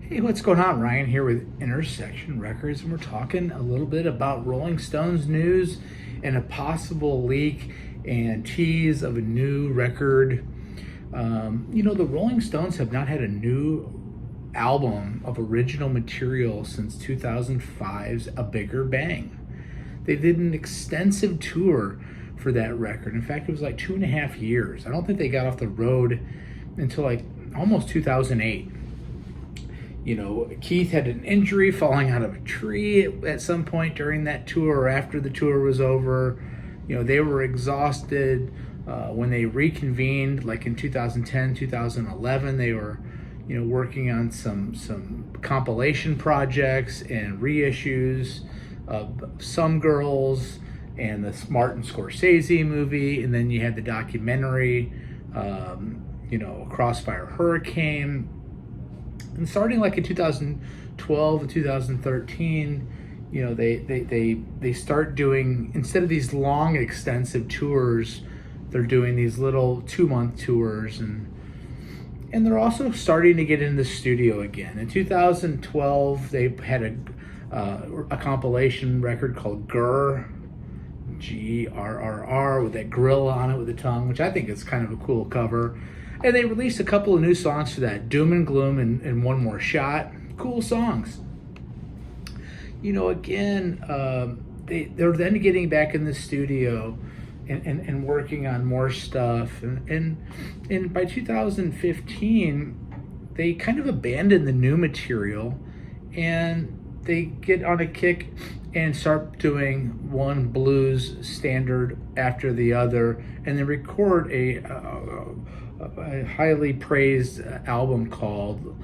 Hey, what's going on? Ryan here with Intersection Records, and we're talking a little bit about Rolling Stones news and a possible leak and tease of a new record. The Rolling Stones have not had a new album of original material since 2005's A Bigger Bang. They did an extensive tour for that record. In fact, it was like 2.5 years. I don't think they got off the road until like almost 2008. Keith had an injury falling out of a tree at some point during that tour or after the tour was over. They were exhausted. When they reconvened, like in 2010, 2011, they were, working on some compilation projects and reissues of Some Girls and the Martin Scorsese movie. And then you had the documentary, Crossfire Hurricane. And starting like in 2012 and 2013, they start doing, instead of these long extensive tours, they're doing these little 2-month tours, and they're also starting to get in the studio again. In 2012, they had a compilation record called Grrr, Grrr, with that gorilla on it with the tongue, which I think is kind of a cool cover. And they released a couple of new songs for that, Doom and Gloom and One More Shot. Cool songs. They're then getting back in the studio and working on more stuff. And by 2015, they kind of abandoned the new material, and they get on a kick and start doing one blues standard after the other, and they record a highly praised album called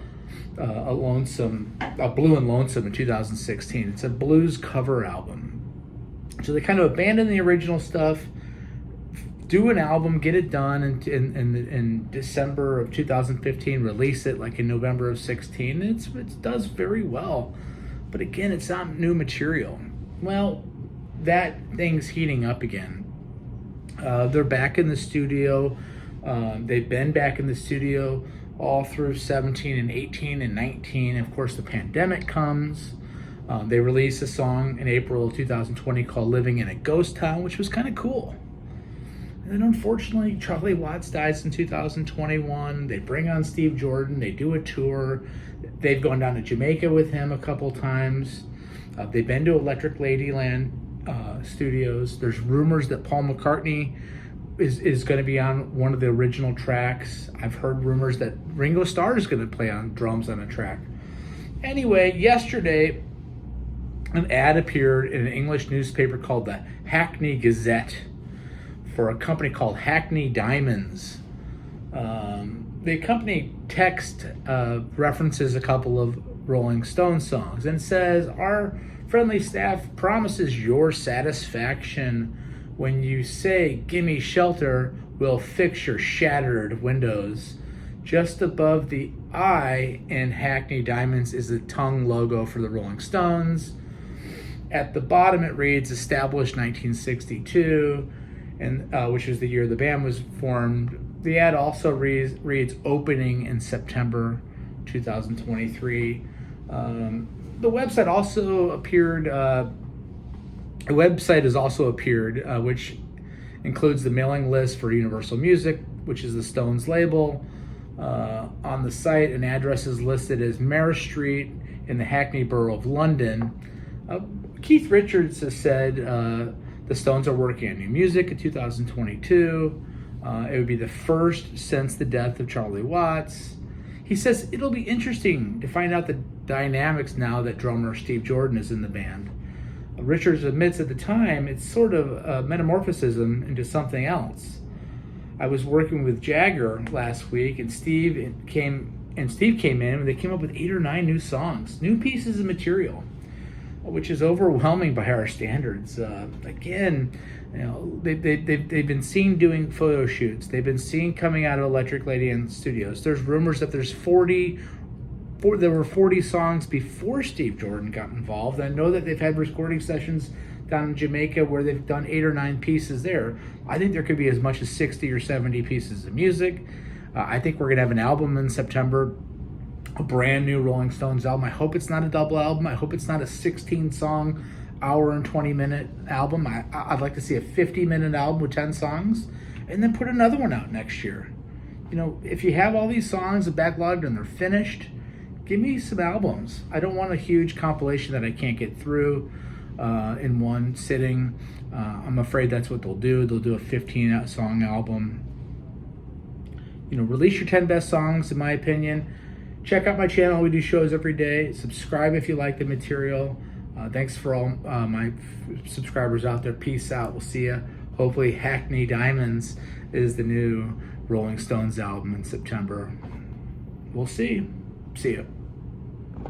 Lonesome, Blue and Lonesome in 2016. It's a blues cover album. So they kind of abandon the original stuff, do an album, get it done in December of 2015, release it like in November of 16. It does very well. But again, it's not new material. Well, that thing's heating up again. They're back in the studio. They've been back in the studio all through 17 and 18 and 19. Of course, the pandemic comes. They released a song in April of 2020 called Living in a Ghost Town, which was kind of cool. And then unfortunately, Charlie Watts dies in 2021. They bring on Steve Jordan. They do a tour. They've gone down to Jamaica with him a couple times. They've been to Electric Ladyland studios. There's rumors that Paul McCartney is going to be on one of the original tracks. I've heard rumors that Ringo Starr is going to play on drums on a track. Anyway, yesterday, an ad appeared in an English newspaper called the Hackney Gazette for a company called Hackney Diamonds. The company text references a couple of Rolling Stones songs and says, "Our friendly staff promises your satisfaction when you say, 'Gimme shelter, we'll fix your shattered windows.' Just above the I in Hackney Diamonds is the tongue logo for the Rolling Stones. At the bottom it reads, established 1962, and which is the year the band was formed. The ad also reads opening in September 2023. The website also appeared. A website has also appeared, which includes the mailing list for Universal Music, which is the Stones label. On the site, an address is listed as Mare Street in the Hackney Borough of London. Keith Richards has said the Stones are working on new music in 2022. It would be the first since the death of Charlie Watts. He says it'll be interesting to find out the dynamics now that drummer Steve Jordan is in the band. Richards admits at the time it's sort of a metamorphosis into something else. I was working with Jagger last week, and Steve came in, and they came up with 8 or 9 new songs, new pieces of material, which is overwhelming by our standards. Again, they've been seen doing photo shoots. They've been seen coming out of Electric Ladyland studios. There's rumors that there were 40 songs before Steve Jordan got involved. I know that they've had recording sessions down in Jamaica where they've done 8 or 9 pieces there. I think there could be as much as 60 or 70 pieces of music. I think we're going to have an album in September. a brand new Rolling Stones album. I hope it's not a double album. I hope it's not a 16-song, hour and 20-minute album. I'd like to see a 50-minute album with 10 songs, and then put another one out next year. You know, if you have all these songs backlogged and they're finished, give me some albums. I don't want a huge compilation that I can't get through in one sitting. I'm afraid that's what they'll do. They'll do a 15-song album. You know, release your 10 best songs, in my opinion. Check out my channel. We do shows every day. Subscribe if you like the material. Thanks for all my subscribers out there. Peace out. We'll see you. Hopefully Hackney Diamonds is the new Rolling Stones album in September. We'll see. See you.